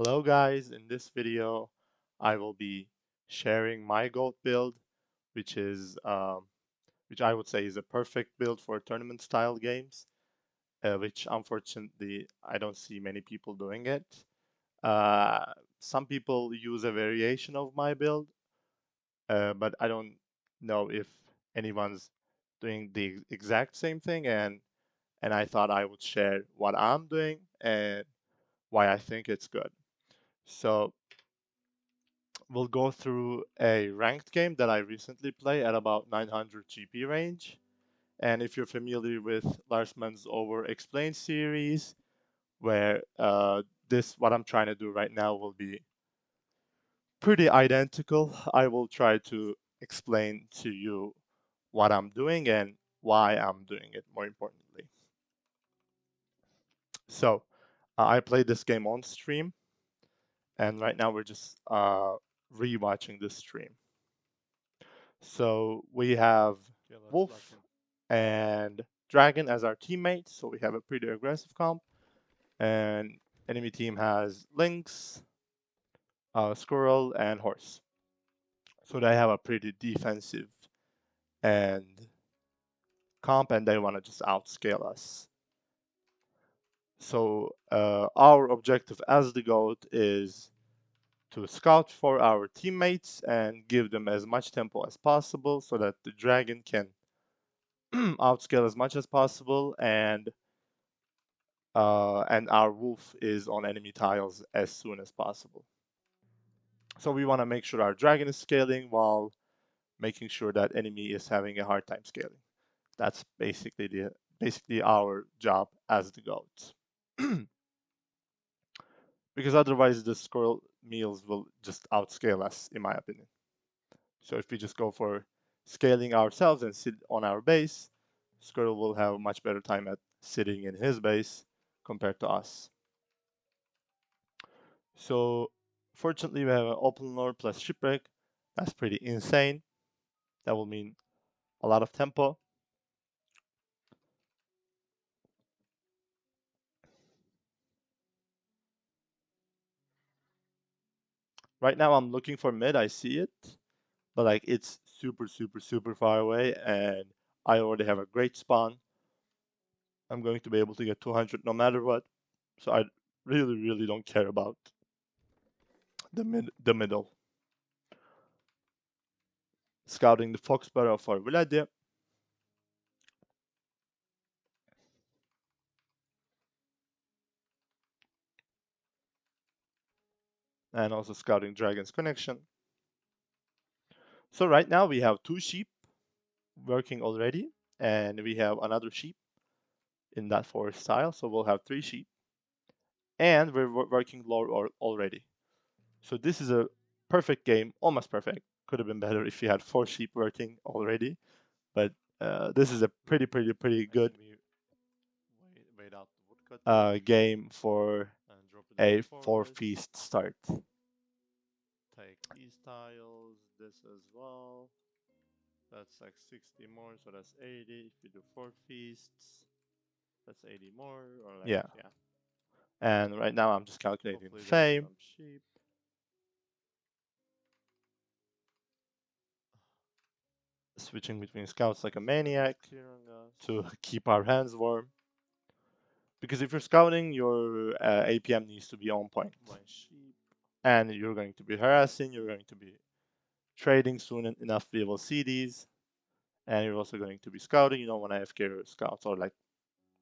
Hello guys, in this video I will be sharing my goat build, which is which I would say is a perfect build for tournament style games, which unfortunately I don't see many people doing it. Uh, some people use a variation of my build, but I don't know if anyone's doing the exact same thing, and I thought I would share what I'm doing and why I think it's good. So we'll go through a ranked game that I recently played at about 900 GP range. And if you're familiar with Larsman's Over Explained series, where what I'm trying to do right now will be pretty identical, I will try to explain to you what I'm doing and why I'm doing it, more importantly. So I played this game on stream, and right now we're just rewatching this stream. So we have Wolf and Dragon as our teammates, so we have a pretty aggressive comp. And enemy team has Lynx, Squirrel, and Horse. So they have a pretty defensive and comp, and they want to just outscale us. So our objective as the GOAT is to scout for our teammates and give them as much tempo as possible so that the Dragon can outscale as much as possible, and our wolf is on enemy tiles as soon as possible. So we want to make sure our dragon is scaling while making sure that enemy is having a hard time scaling. That's basically our job as the goat. Because otherwise the squirrel meals will just outscale us, in my opinion. So if we just go for scaling ourselves and sit on our base, squirrel will have a much better time at sitting in his base compared to us. So fortunately we have an open lore plus shipwreck. That's pretty insane. That will mean a lot of tempo. Right now I'm looking for mid, I see it, but like it's super far away and I already have a great spawn. I'm going to be able to get 200 no matter what. So I really don't care about the middle. Scouting the Foxborough for Vladia. And also scouting Dragon's Connection. So right now we have 2 sheep working already, and we have another sheep in that forest tile, so we'll have 3 sheep. And we're working lore already. So this is a perfect game, almost perfect. Could have been better if you had 4 sheep working already, but this is a pretty good game for a 4 feast start. Take these tiles, this as well. That's like 60 more, so that's 80. If you do 4 feasts, that's 80 more, or like, yeah. And right now I'm just calculating fame. Switching between scouts like a maniac to keep our hands warm. Because if you're scouting, your APM needs to be on point. And you're going to be harassing, you're going to be trading soon enough, we will see these. And you're also going to be scouting. You don't want to AFK your scouts, or like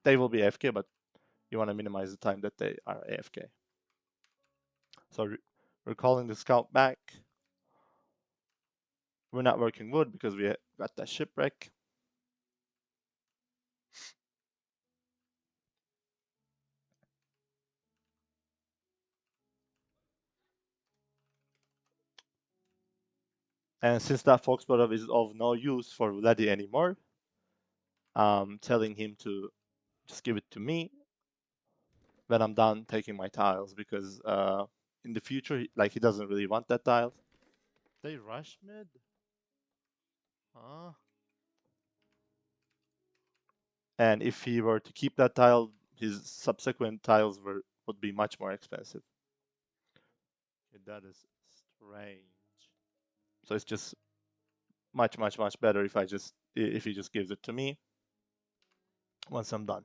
they will be AFK, but you want to minimize the time that they are AFK. So we're calling the scout back. We're not working wood because we got that shipwreck. And since that Foxborough is of no use for Vladi anymore, I'm telling him to just give it to me when I'm done taking my tiles, because in the future, like, he doesn't really want that tile. They rush mid? Huh? And if he were to keep that tile, his subsequent tiles would be much more expensive. that is strange. So it's just much, much, much better if he just gives it to me once I'm done.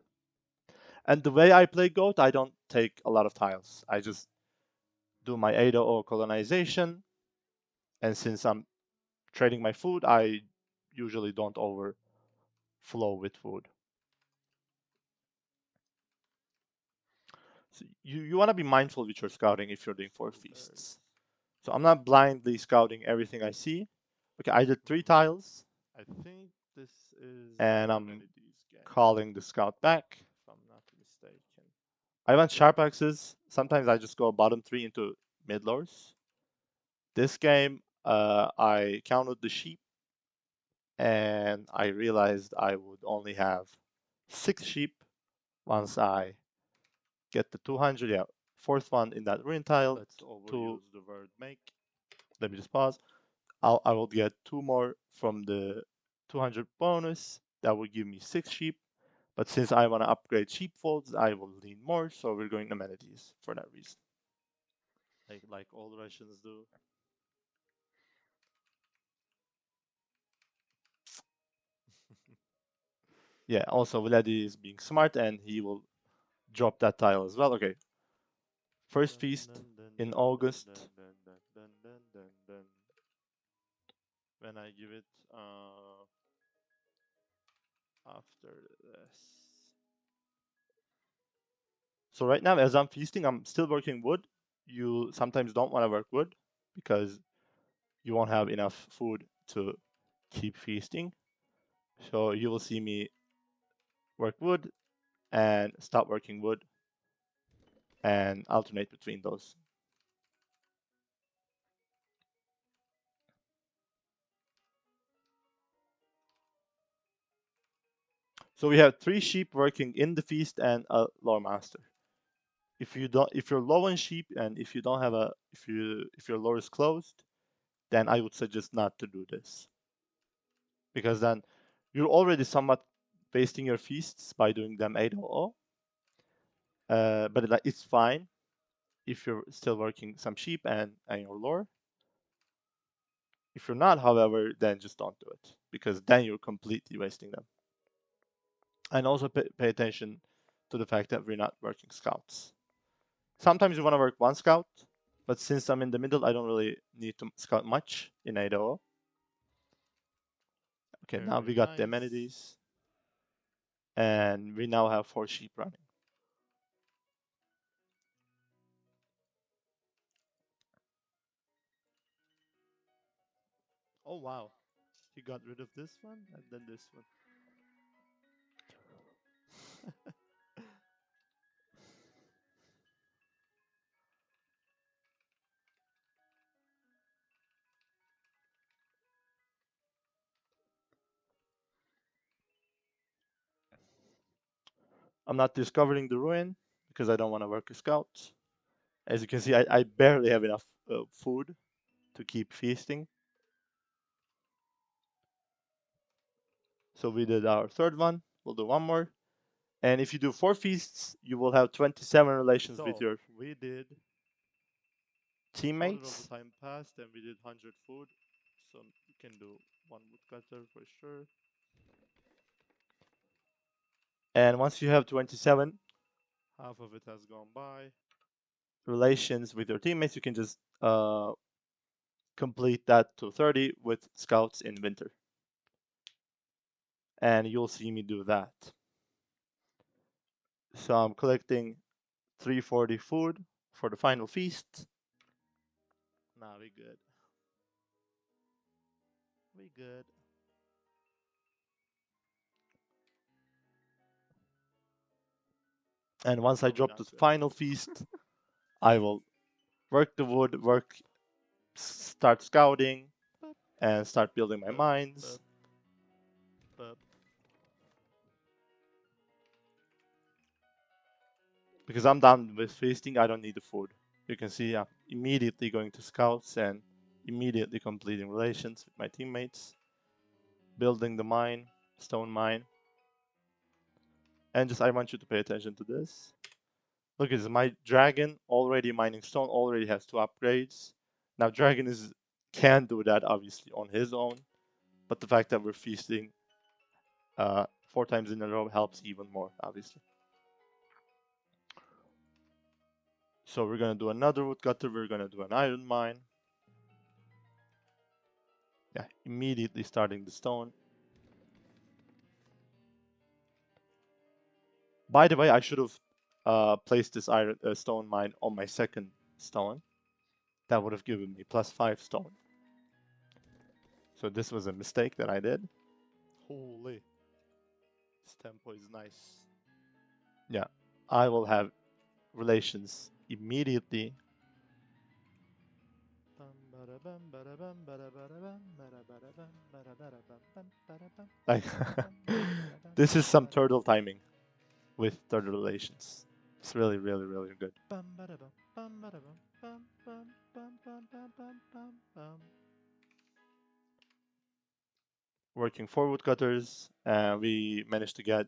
And the way I play Goat, I don't take a lot of tiles. I just do my 800 colonization, and since I'm trading my food, I usually don't overflow with food. So you want to be mindful with your scouting if you're doing 4 feasts. So I'm not blindly scouting everything I see. Okay, I did 3 tiles. I think this is and I'm calling the scout back, if I'm not mistaken. I want sharp axes. Sometimes I just go bottom 3 into mid lores. This game, I counted the sheep and I realized I would only have 6 sheep once I get the 200. Yeah, fourth one in that ruin tile. Let's overuse the word make. Let me just pause. I will get 2 more from the 200 bonus. That will give me 6 sheep. But since I want to upgrade sheepfolds, I will lean more. So we're going amenities for that reason. Like all Russians do. Yeah, also Vladi is being smart and he will drop that tile as well. Okay. First feast in August. When I give it after this. So right now, as I'm feasting, I'm still working wood. You sometimes don't want to work wood because you won't have enough food to keep feasting. So you will see me work wood and stop working wood and alternate between those. So we have 3 sheep working in the feast and a lore master. If you're low on sheep and if you don't have if your lore is closed, then I would suggest not to do this. Because then you're already somewhat wasting your feasts by doing them 800. But it's fine if you're still working some sheep and your lore. If you're not, however, then just don't do it because then you're completely wasting them. And also pay attention to the fact that we're not working scouts. Sometimes you want to work 1 scout, but since I'm in the middle, I don't really need to scout much in 800. Okay, now we got the amenities. And we now have 4 sheep running. Oh wow, he got rid of this one and then this one. I'm not discovering the ruin because I don't want to work a scout. As you can see, I barely have enough food to keep feasting. So we did our 3rd one. We'll do 1 more. And if you do 4 feasts, you will have 27 relations with your we did teammates. Quarter of the time passed and we did 100 food. So you can do 1 woodcutter for sure. And once you have 27, half of it has gone by. Relations with your teammates, you can just complete that to 30 with scouts in winter. And you'll see me do that. So I'm collecting 340 food for the final feast. Nah, we good. We good. And once I drop the final feast, I will work the wood, start scouting, and start building my mines. Because I'm done with feasting, I don't need the food. You can see I'm immediately going to scouts and immediately completing relations with my teammates, building the mine, stone mine. And just I want you to pay attention to this. Look at this, my dragon already mining stone already has 2 upgrades. Now dragon can do that obviously on his own, but the fact that we're feasting 4 times in a row helps even more, obviously. So we're gonna do another woodcutter, we're gonna do an iron mine. Yeah, immediately starting the stone. By the way, I should have placed this stone mine on my second stone. That would have given me +5 stone. So this was a mistake that I did. Holy, this tempo is nice. Yeah, I will have relations immediately. Like, this is some turtle timing with turtle relations. It's really, really, really good. Working 4 woodcutters, we managed to get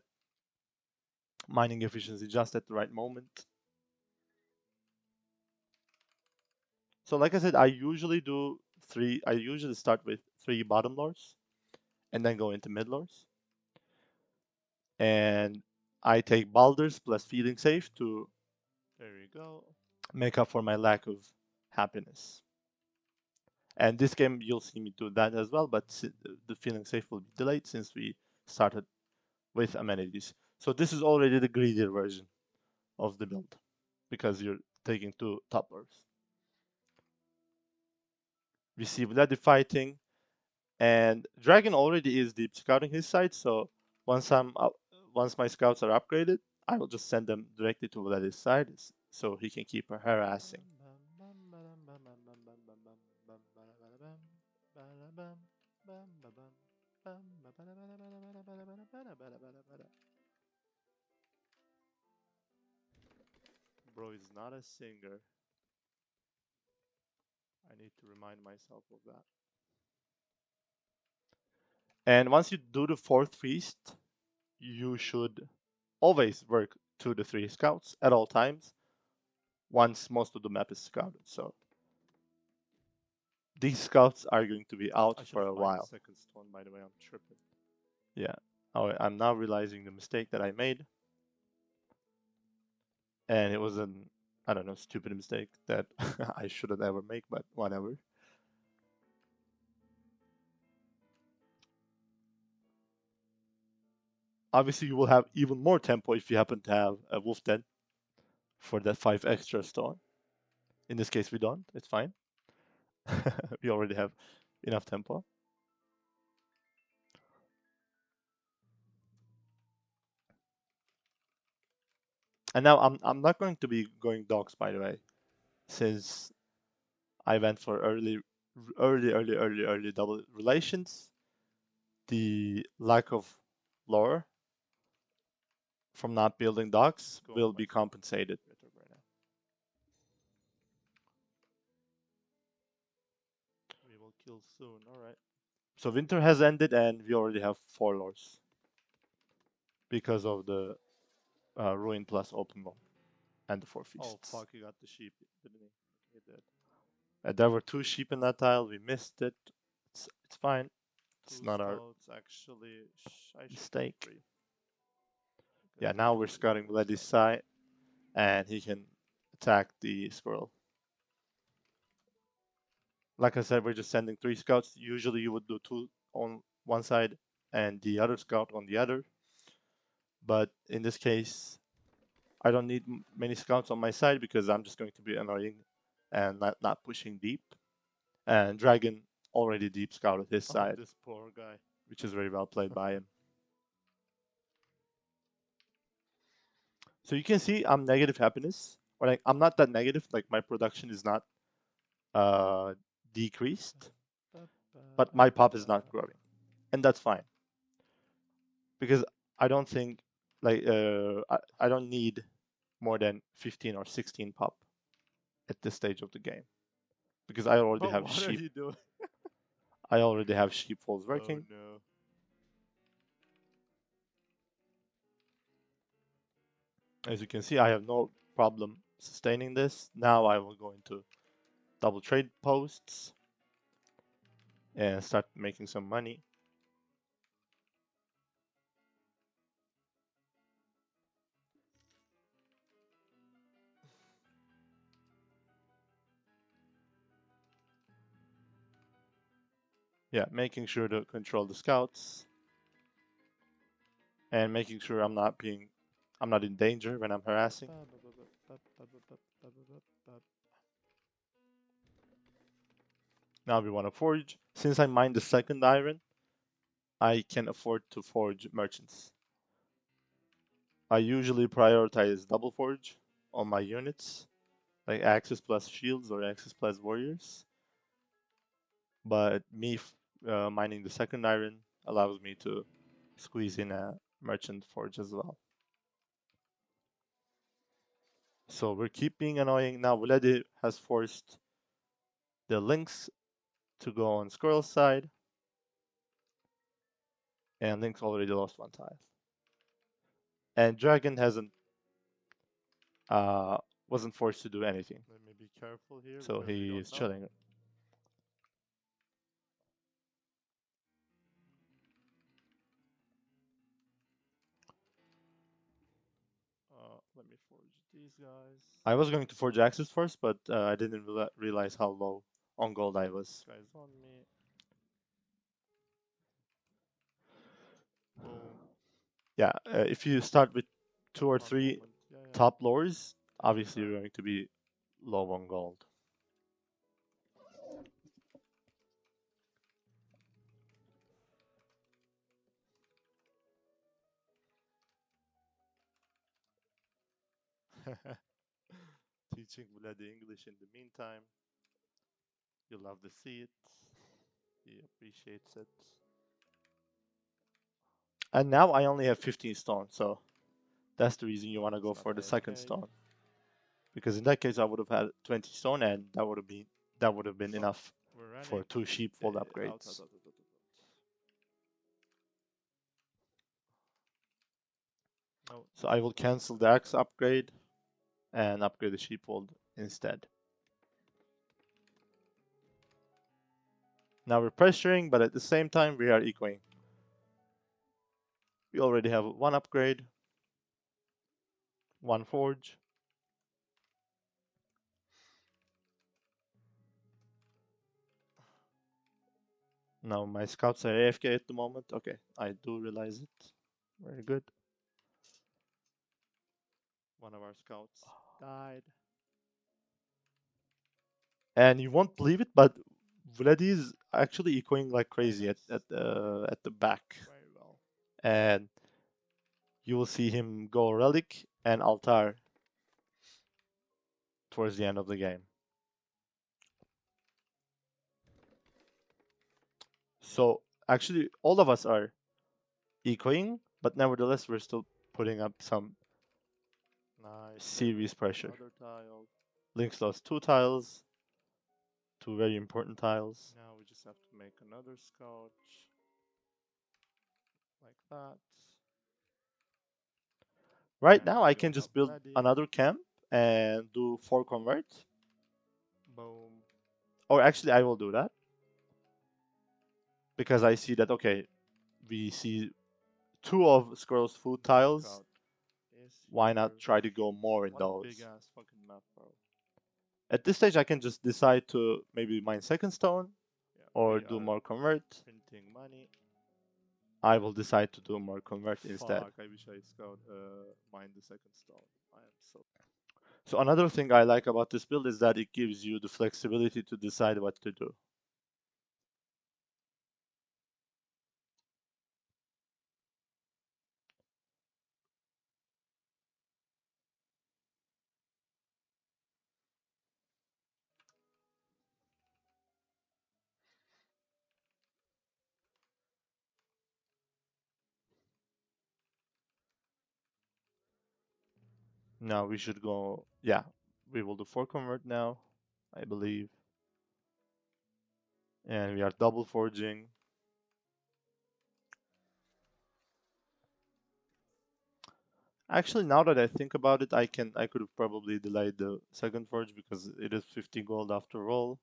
mining efficiency just at the right moment. So like I said, I usually start with 3 bottom lores and then go into mid lores. And I take boulders plus feeling safe to, there you go, make up for my lack of happiness. And this game you'll see me do that as well, but the feeling safe will be delayed since we started with amenities. So this is already the greedier version of the build because you're taking 2 top lores. We see Vladi fighting, and Dragon already is deep scouting his side. So once once my scouts are upgraded, I will just send them directly to Vladi's side so he can keep harassing. Bro is not a singer. I need to remind myself of that. And once you do the 4th feast, you should always work 2 to 3 scouts at all times once most of the map is scouted. So these scouts are going to be out for a while. Second stone, by the way, I'm tripping. Yeah. Oh, I'm now realizing the mistake that I made. And it was an, I don't know, stupid mistake that I shouldn't ever make, but whatever. Obviously, you will have even more tempo if you happen to have a wolf den for that 5 extra stone. In this case, we don't. It's fine. We already have enough tempo. And now I'm not going to be going dogs, by the way, since I went for early double relations. The lack of lore from not building docks will be compensated. We will kill soon, alright. So winter has ended and we already have 4 lords because of the ruin plus open one and the 4 feasts. Oh fuck, he got the sheep, didn't he? He did. There were 2 sheep in that tile, we missed it. It's fine. It's not our actually mistake. Yeah, now we're scouting Vladi's side and he can attack the squirrel. Like I said, we're just sending 3 scouts. Usually you would do 2 on one side and the other scout on the other. But in this case, I don't need many scouts on my side because I'm just going to be annoying and not pushing deep. And Dragon already deep scouted his side. This poor guy. Which is very well played by him. So you can see I'm negative happiness. Or like, I'm not that negative, like my production is not decreased. But my pop is not growing. And that's fine. Because I don't think, like, I don't need more than 15 or 16 pop at this stage of the game. Because I already have sheep. What are you doing? I already have sheepfolds working. Oh, no. As you can see, I have no problem sustaining this. Now I will go into double trade posts and start making some money. Yeah, making sure to control the scouts and making sure I'm not in danger when I'm harassing. Now we want to forge. Since I mined the second iron, I can afford to forge merchants. I usually prioritize double forge on my units, like axes plus shields or axes plus warriors. But me mining the second iron allows me to squeeze in a merchant forge as well. So we're keep being annoying. Now Vladi has forced the Lynx to go on Squirrel's side. And Lynx already lost one tile. And Dragon wasn't forced to do anything. Let me be careful here. So because we he don't is know. chilling. Let me forge these guys. I was going to forge axes first, but I didn't realize how low on gold I was. Guys on me. Boom. Yeah, if you start with 2 or One 3 moment. Yeah, yeah. top lures, Take obviously your you're time. going to be low on gold. Teaching Vlad English in the meantime. You love to see it. He appreciates it. And now I only have 15 stone, so that's the reason you want to go It's not for the second 9K. stone. Because in that case, I would have had 20 stone, and that would have been But enough we're for running. 2 sheepfold Out, upgrades. out. No, So I will cancel the axe upgrade and upgrade the sheepfold instead. Now we're pressuring, but at the same time we are ecoing. We already have 1 upgrade, 1 forge. Now my scouts are AFK at the moment. Okay, I do realize it. Very good. one of our scouts died. And you won't believe it, but Vladi is actually ecoing like crazy Nice. at the back. Very well. And you will see him go relic and altar towards the end of the game. So actually all of us are ecoing, but nevertheless we're still putting up some Nice. serious pressure. Another tile. Lynx lost 2 tiles, 2 very important tiles. Now we just have to make another scout. Like that. Right And now we I go can just up build ready. another camp and do 4 convert. Boom. Or actually I will do that. Because I see that, okay, we see 2 of Squirrel's food tiles. Why not try to go more in What those? big ass fucking map, bro. At this stage I can just decide to maybe mine second stone Yeah, or we do are more convert. printing money. I will decide to do more convert instead. Fuck, I wish I scout mine the second stone. I am so So another thing I like about this build is that it gives you the flexibility to decide what to do. Now we should go, yeah, we will do 4 convert now, I believe. And we are double forging. Actually, now that I think about it, I could have probably delayed the second forge because it is 50 gold after all,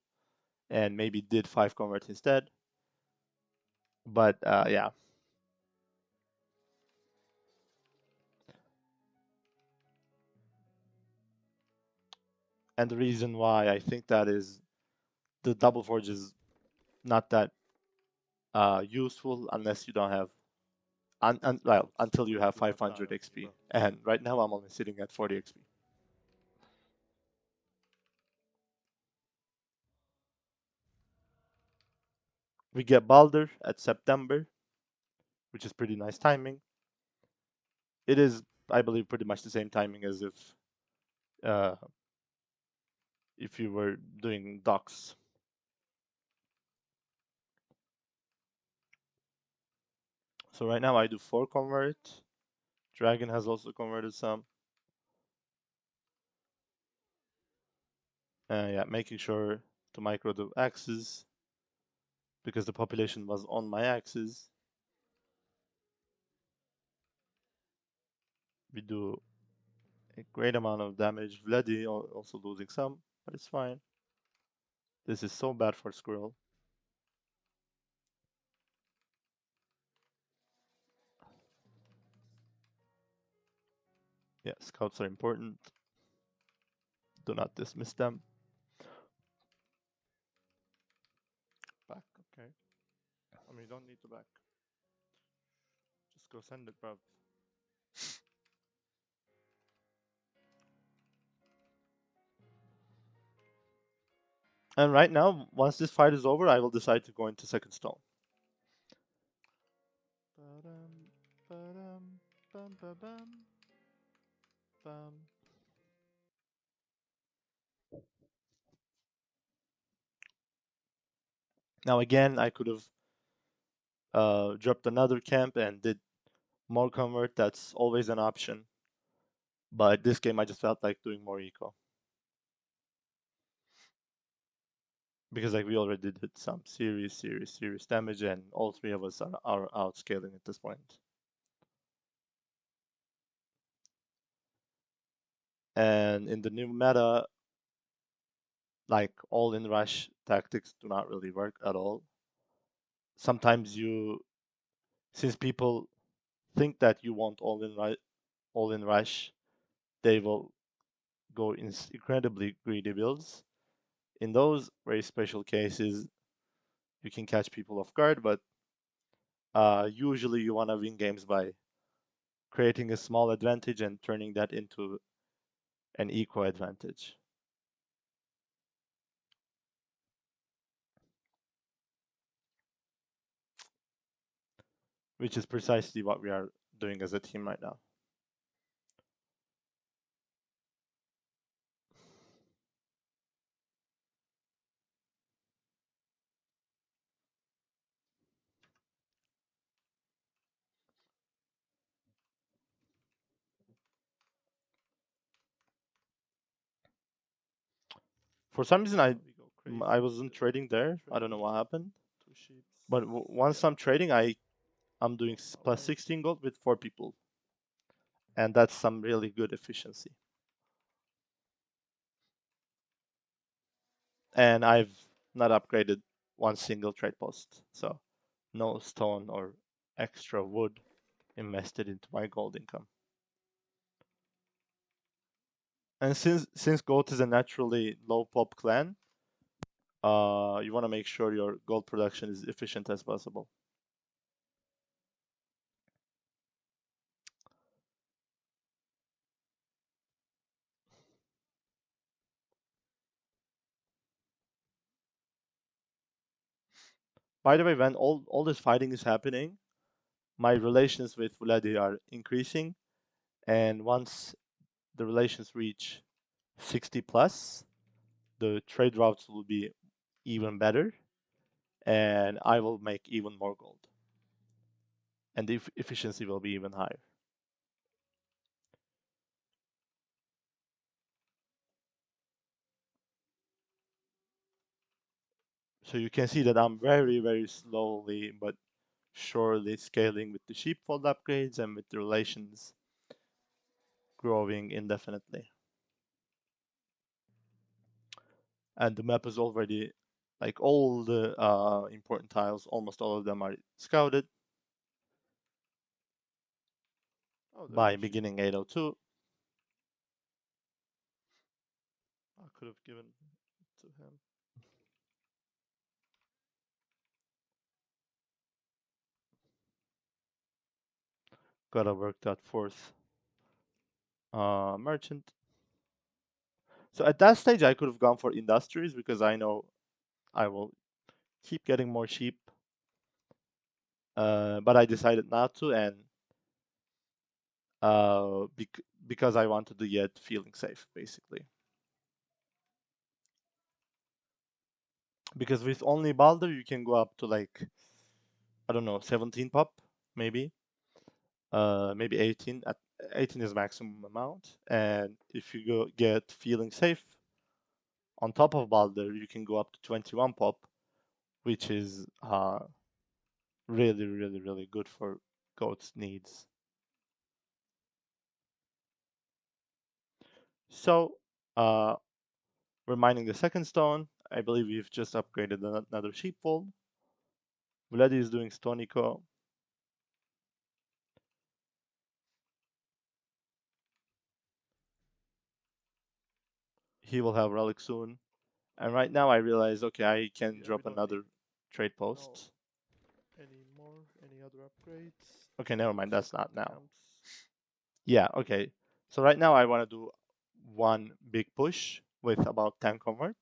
and maybe did 5 convert instead. But yeah, and the reason why I think that is the double forge is not that useful unless you don't have well, until you Unless have you have 500 talent, XP. bro. And right now I'm only sitting at 40 XP. We get Balder at September, which is pretty nice timing. It is, I believe, pretty much the same timing as uh, if you were doing docks. So right now I do 4 convert. Dragon has also converted some. Yeah, making sure to micro the axes because the population was on my axis. We do a great amount of damage. Vladi also losing some, but it's fine. This is so bad for Squirrel. Yeah, scouts are important. Do not dismiss them. Back, okay. I mean, you don't need to back. Just go send it, bro. And right now, once this fight is over, I will decide to go into second stone. Ba-dum, ba-dum, bum, ba-bum, bum. Now again, I could have dropped another camp and did more convert. That's always an option. But this game, I just felt like doing more eco because like we already did some serious damage, and all 3 of us are outscaling at this point. And in the new meta, like all in rush tactics do not really work at all. Sometimes since people think that you want all in rush, they will go in incredibly greedy builds. In those very special cases, you can catch people off guard, but usually you want to win games by creating a small advantage and turning that into an equal advantage, which is precisely what we are doing as a team right now. For some reason, We go crazy I with wasn't the trading there. I don't trade. know what happened. 2 sheeps. But once Yeah, I'm trading, I'm doing goes plus alright. 16 gold with 4 people, and that's some really good efficiency. And I've not upgraded one single trade post, so no stone or extra wood invested into my gold income. And since gold is a naturally low pop clan, you want to make sure your gold production is efficient as possible. By the way, when all this fighting is happening, my relations with Vladi are increasing, and once the relations reach 60 plus, the trade routes will be even better, and I will make even more gold, and the efficiency will be even higher. So you can see that I'm very slowly but surely scaling with the sheepfold upgrades and with the relations. growing indefinitely. And the map is already, like, all the important tiles, almost all of them are scouted Oh, there's by a sheep. beginning 802. I could have given it to him. Gotta work that fourth merchant. So at that stage, I could have gone for industries because I know I will keep getting more sheep. But I decided not to, and because I wanted to get feeling safe, basically. Because with only Balder, you can go up to, like, I don't know, 17 pop, maybe. Maybe 18. At 18 is maximum amount. And if you go get feeling safe on top of Balder, you can go up to 21 pop, which is really, really, really good for goat's needs. So, we're mining the second stone. I believe we've just upgraded another sheepfold. Vladi is doing Stonico. He will have relic soon. And right now I realize, okay, I can Yeah, we drop don't need another trade no post. any more, any other upgrades. Okay, So never mind, let's that's check out not the now. camps. Yeah, okay. So right now I want to do one big push with about 10 convert,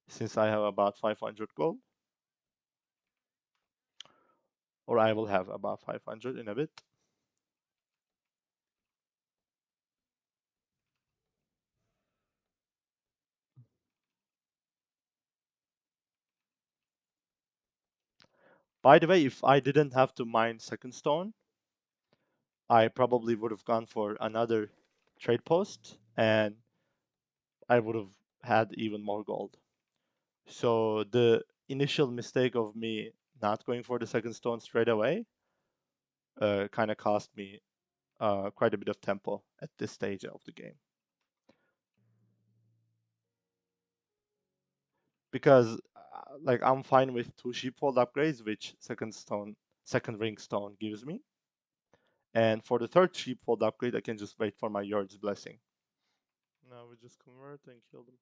since I have about 500 gold, or I will have about 500 in a bit. By the way, if I didn't have to mine second stone, I probably would have gone for another trade post and I would have had even more gold. So the initial mistake of me not going for the second stone straight away kind of cost me quite a bit of tempo at this stage of the game. Because like I'm fine with two sheepfold upgrades, which second ring stone gives me. And for the third sheepfold upgrade, I can just wait for my Yard's blessing. Now we just convert and kill them.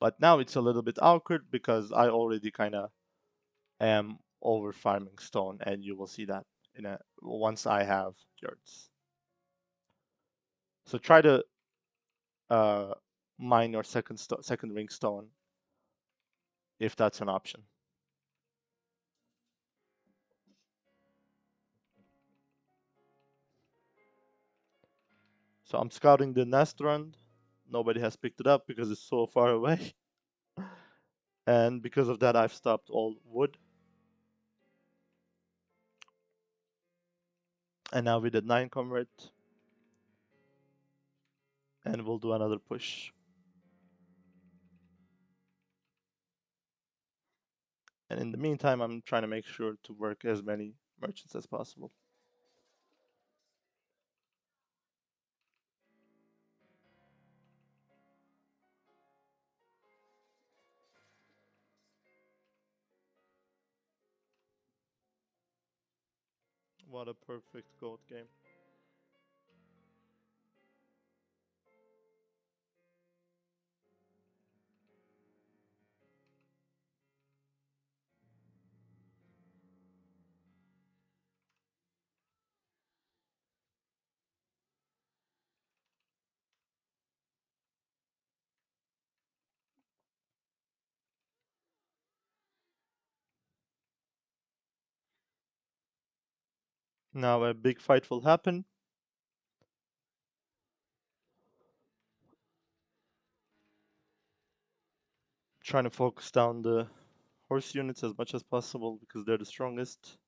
But now it's a little bit awkward because I already kind of am over farming stone, and you will see that in a once I have Yards. So try to uh, mine your second ring stone if that's an option. So I'm scouting the nest run. Nobody has picked it up because it's so far away. And because of that, I've stopped all wood. And now we did 9 convert. And we'll do another push. And in the meantime, I'm trying to make sure to work as many merchants as possible. What a perfect goat game. Now a big fight will happen. Trying to focus down the horse units as much as possible because they're the strongest.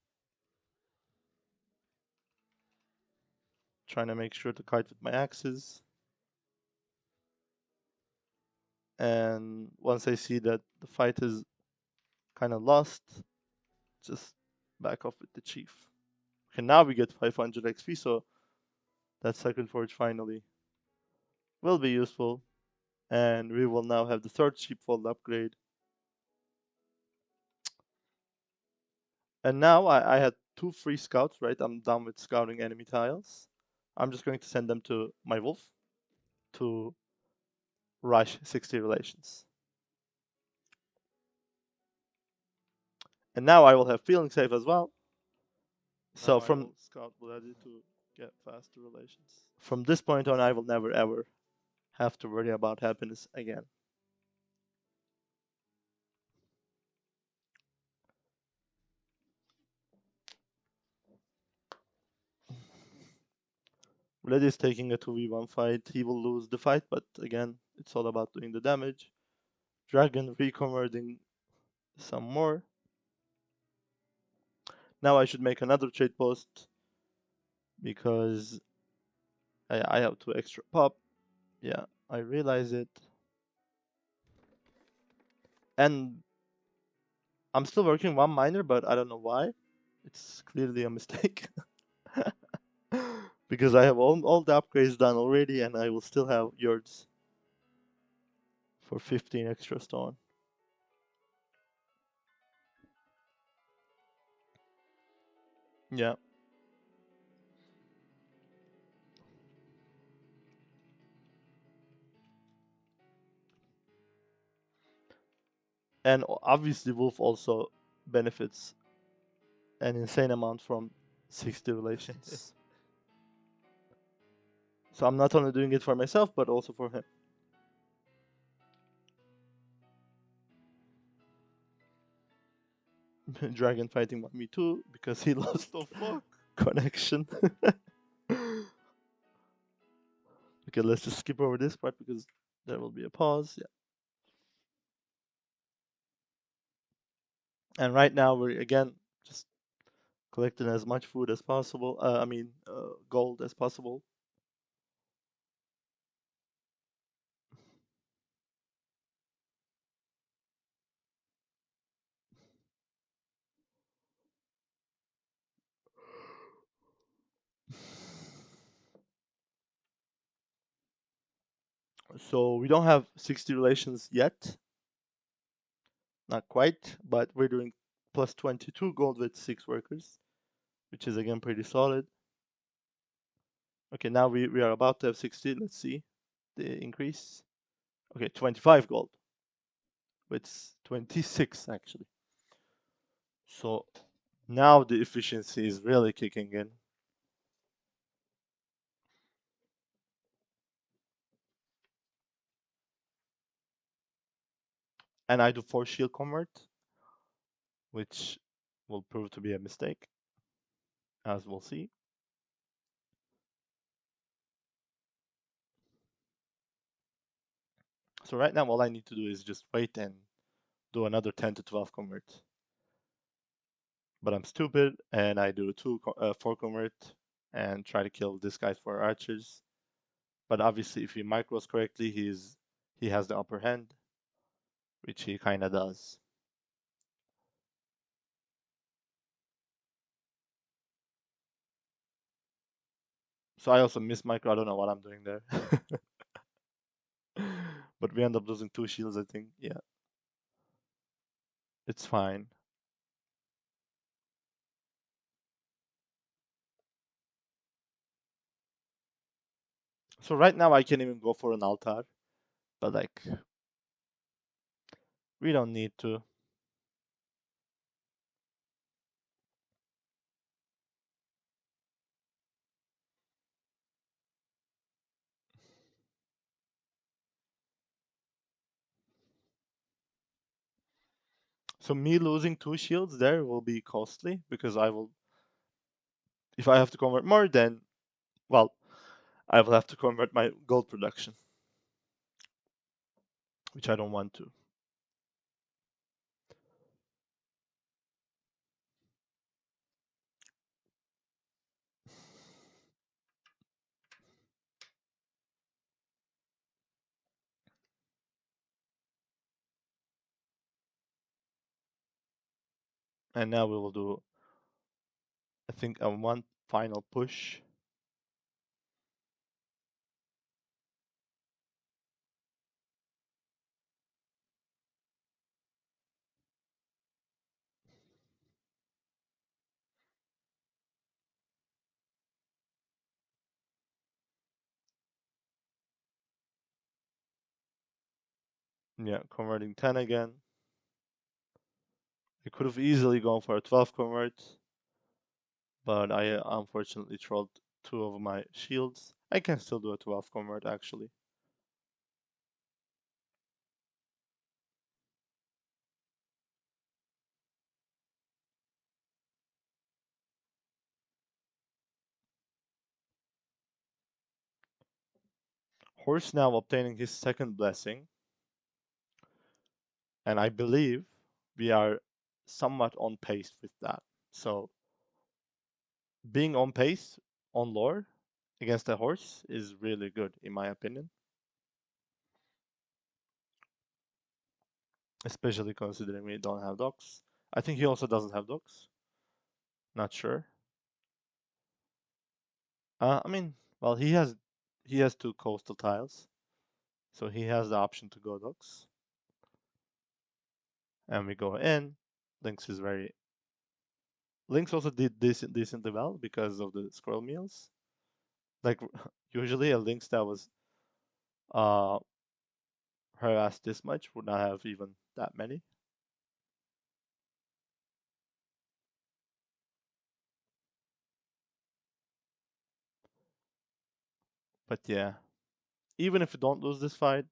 Trying to make sure to kite with my axes. And once I see that the fight is kind of lost, just back off with the chief. Okay, now we get 500 XP, so that's second forge finally. will be useful. And we will now have the third sheepfold upgrade. And now I had 2 free scouts, right? I'm done with scouting enemy tiles. I'm just going to send them to my wolf to rush 60 relations. And now I will have feeling safe as well. Now So I from will scout bloody to get faster relations. from this point on, I will never ever have to worry about happiness again. Red is taking a 2v1 fight. He will lose the fight, but again, it's all about doing the damage. Dragon reconverting some more. Now I should make another trade post because I have 2 extra pop. Yeah, I realize it. And I'm still working 1 miner, but I don't know why. It's clearly a mistake. Because I have all the upgrades done already, and I will still have yards for 15 extra stone. Yeah. And obviously, Wolf also benefits an insane amount from 60 relations. So I'm not only doing it for myself, but also for him. Dragon fighting me too because he lost The fuck? connection. Okay, let's just skip over this part because there will be a pause. Yeah. And right now we're again just collecting as much food as possible. Gold as possible. So we don't have 60 relations yet. Not quite, but we're doing plus 22 gold with 6 workers, which is again pretty solid. Okay, now we are about to have 60. Let's see the increase. Okay, 25 gold. It's 26 actually. So now the efficiency is really kicking in. And I do 4 shield convert, which will prove to be a mistake, as we'll see. So right now all I need to do is just wait and do another 10 to 12 convert. But I'm stupid and I do 4 convert and try to kill this guy for archers. But obviously if he micros correctly, he has the upper hand, which he kinda does. So I also miss micro, I don't know what I'm doing there. But we end up losing 2 shields, I think. Yeah. It's fine. So right now I can even go for an altar, but like we don't need to. So me losing 2 shields there will be costly because I will, if I have to convert more, then well, I will have to convert my gold production, which I don't want to. And now we will do, I think, a one final push. Yeah, converting 10 again. I could have easily gone for a 12 convert, but I unfortunately trolled two of my shields. I can still do a 12 convert actually. Horse now obtaining his second blessing, and I believe we are somewhat on pace with that. So being on pace on lore against a horse is really good in my opinion, especially considering we don't have docks. I think he also doesn't have docks. Not sure. I mean, well, he has two coastal tiles, so he has the option to go docks. And we go in. Lynx is very. Lynx also did decently well because of the scroll meals. Like usually a Lynx that was uh harassed this much would not have even that many. But yeah, even if we don't lose this fight,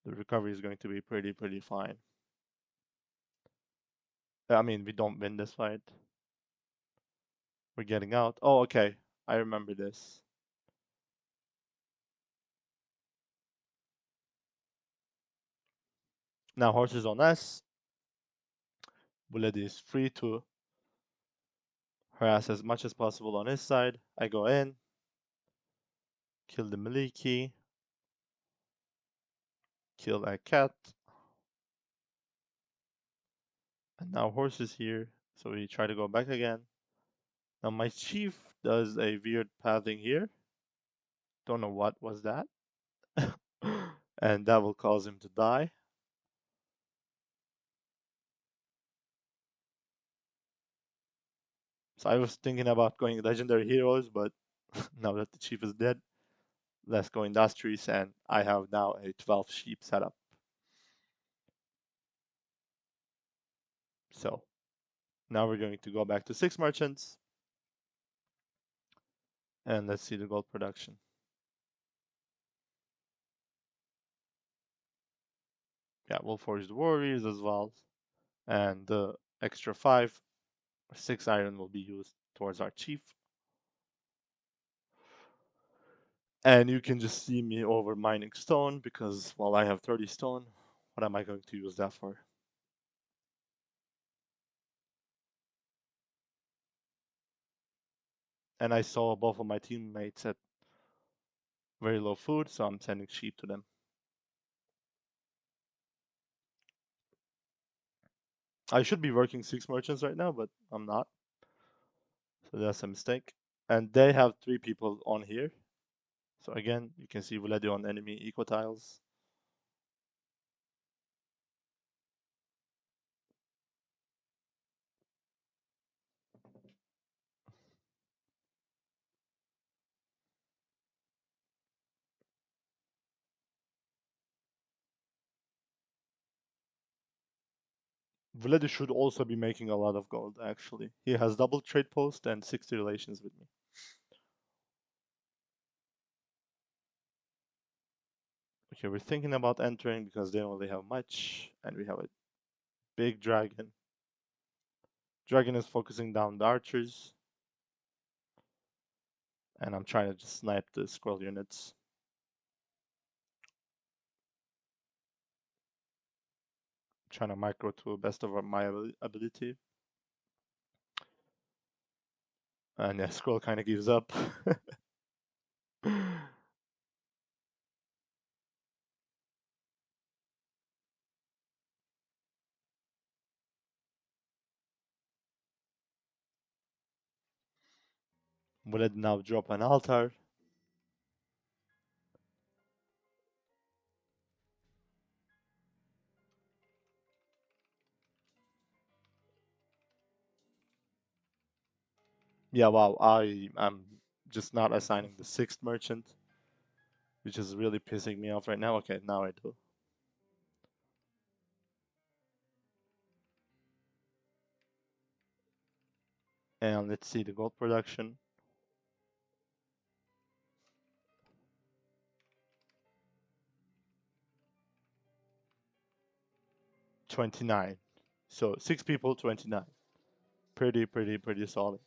the recovery is going to be pretty fine. I mean, we don't win this fight. We're getting out. Oh, okay. I remember this. Now horse is on S. Bullet is free to harass as much as possible on his side. I go in, kill the Maliki, kill a cat, and now horse is here. So we try to go back again. Now my chief does a weird pathing here. Don't know what was that. And that will cause him to die. So I was thinking about going legendary heroes, but now that the chief is dead, let's go industries, and I have now a 12 sheep setup. So now we're going to go back to 6 merchants, and let's see the gold production. Yeah, we'll forge the warriors as well, and the extra 5 or 6 iron will be used towards our chief. And you can just see me over mining stone because, well, I have 30 stone. What am I going to use that for? And I saw both of my teammates at very low food, so I'm sending sheep to them. I should be working 6 merchants right now, but I'm not. So that's a mistake. And they have 3 people on here. So again, you can see Vladi on enemy eco tiles. Vladi should also be making a lot of gold, actually. He has double trade post and 60 relations with me. Okay, we're thinking about entering because they only have much, and we have a big dragon. Dragon is focusing down the archers, and I'm trying to just snipe the scroll units. Trying to micro to best of my ability. And yeah, scroll kind of gives up. Will it now drop an altar? Yeah, wow, I am just not assigning the 6th merchant, which is really pissing me off right now. Okay, now I do. And let's see the gold production. 29. So 6 people, 29. Pretty solid.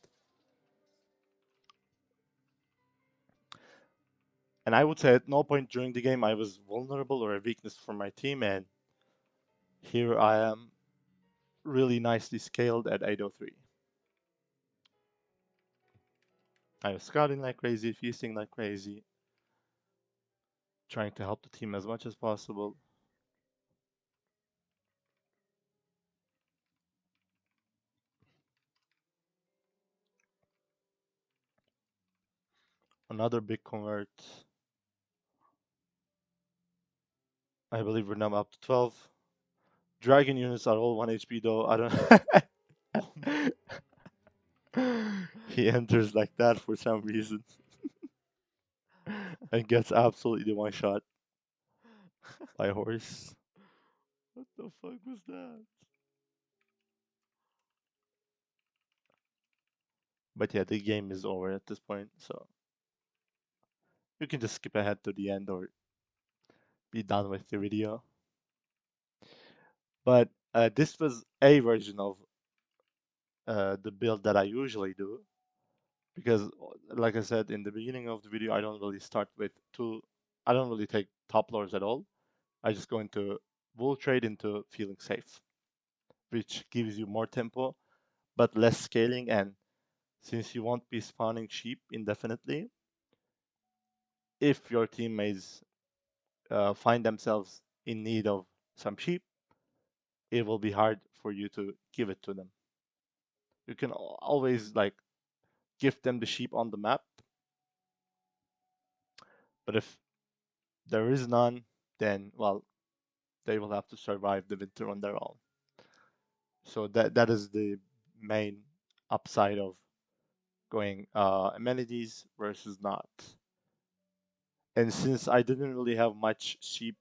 And I would say at no point during the game I was vulnerable or a weakness for my team, and here I am, really nicely scaled at 803. I was scouting like crazy, feasting like crazy, trying to help the team as much as possible. Another big convert. I believe we're now up to 12. Dragon units are all 1 HP though. I don't. He enters like that for some reason and gets absolutely one shot by horse. What the fuck was that? But yeah, the game is over at this point, so you can just skip ahead to the end or be done with the video. But this was a version of the build that I usually do because, like I said in the beginning of the video, I don't really start with two. I don't really take top lords at all. I just go into bull trade into feeling safe, which gives you more tempo but less scaling. And since you won't be spawning sheep indefinitely, if your teammates find themselves in need of some sheep, it will be hard for you to give it to them. You can always like give them the sheep on the map, but if there is none, then well, they will have to survive the winter on their own. So that is the main upside of going amenities versus not. And since I didn't really have much sheep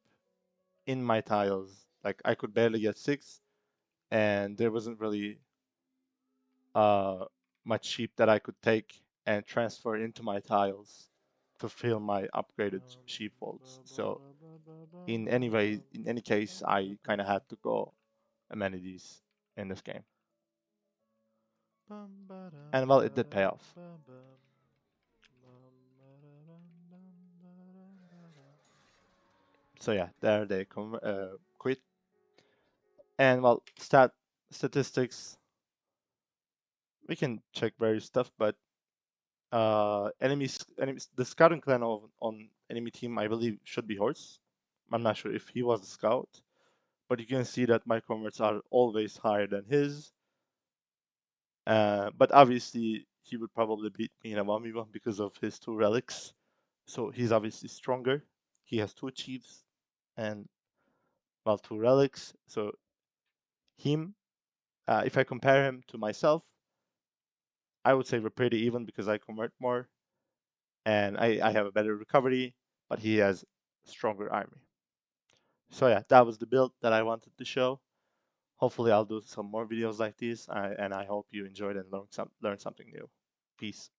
in my tiles, like I could barely get 6, and there wasn't really uh, much sheep that I could take and transfer into my tiles to fill my upgraded sheep vaults. So in any case, I kind of had to go amenities in this game, and well, it did pay off. So yeah, there they quit, and well, statistics, we can check various stuff, but enemies, the scouting clan on enemy team, I believe, should be horse. I'm not sure if he was the scout, but you can see that my converts are always higher than his. But obviously, he would probably beat me in a 1v1 because of his 2 relics. So he's obviously stronger. He has 2 chiefs and well 2 relics. So him, if I compare him to myself, I would say we're pretty even because I convert more and I have a better recovery, but he has stronger army. So yeah, that was the build that I wanted to show. Hopefully I'll do some more videos like this, and I hope you enjoyed and learned something new. Peace.